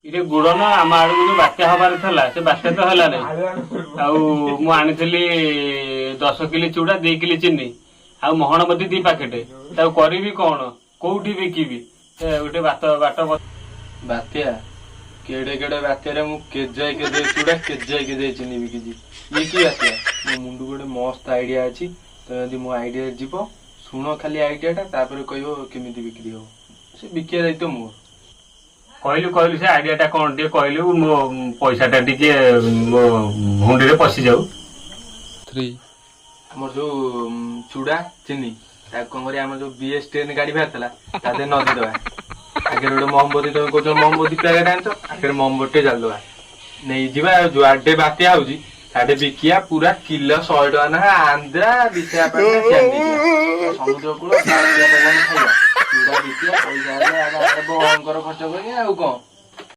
ଇରେ ଗୁଡ଼ ନା ଆମ ଆଡକୁ ଯୋଉ ବାତ୍ୟା ହବାର ଥିଲା ସେ ବାତ୍ୟା ତ ହେଲା ନାହିଁ। ଆଉ ମୁଁ ଆଣିଥିଲି 10 କିଲି ଚୁଡା 2 କିଲି ଚିନି ଆଉ ମହଣବତୀ 2 ପ୍ୟାକେଟ। ତାକୁ କରିବି କଣ କୋଉଠି ବିକିବି ଗୋଟେ ବାଟ ବାତ୍ୟା କେଡେ କେଡେ ବାତ୍ୟାରେ ମୁଁ କେଜାଏ ଚୁଡା କେଜାଏ ଚିନି ବିକିଛି। ଇଏ କି ବାତ୍ୟା? ମୋ ମୁଣ୍ଡକୁ ଗୋଟେ ମସ୍ତ ଆଇଡିଆ ଅଛି। ତ ଯଦି ମୋ ଆଇଡିଆ ଯିବ ଶୁଣ ଖାଲି ଆଇଡିଆ ଟା ତାପରେ କହିବ କେମିତି ବିକ୍ରି ହବ। ସେ ବିକିବା ଦାୟିତ୍ୱ ମୋର। କହିଲୁ ସେ ଆଇଡିଆ ଟା କଣ ଟିକେ କହିଲୁ ମୋ ପଇସା ଟା ଟିକେ ମୋ ହୁଣ୍ଡିରେ ପଶିଯାଉ। ଆମର ଯୋଉ ଚୁଡା ଚିନି ତାକୁ କଣ କରିବା, ଆମର ଯୋଉ BS10 ଗାଡି ବାହାରିଥିଲା ତା ଦେହରେ ନଦୀଦବା। ଆଗରେ ଗୋଟେ ମହମବତୀ, ତମେ କହୁଛ ମହମବତୀ ପ୍ୟାକେଟ ଆଣିଛ, ଆଗରେ ମହମବତୀ ଜାଳିଦବା। ନେଇଯିବା ଯୁଆଡେ ବାତ୍ୟା ହଉଛି ସାଡେ ବିକିବା। ପୁରା କିଲୋ 100 ଟଙ୍କା ନା ଆନ୍ଧ୍ରା ବିଶାଖାପାଟଣା ସିଆଡେ ନେଇଯିବା। ସମୁଦ୍ର କୂଳ ବାତ୍ୟା ପବନ ଖାଇବା, ଚୁଡା ବିକିବା, ପଇସା ହେଲେ ଭୟଙ୍କର ଖର୍ଚ୍ଚ କରିବା ଆଉ କଣ।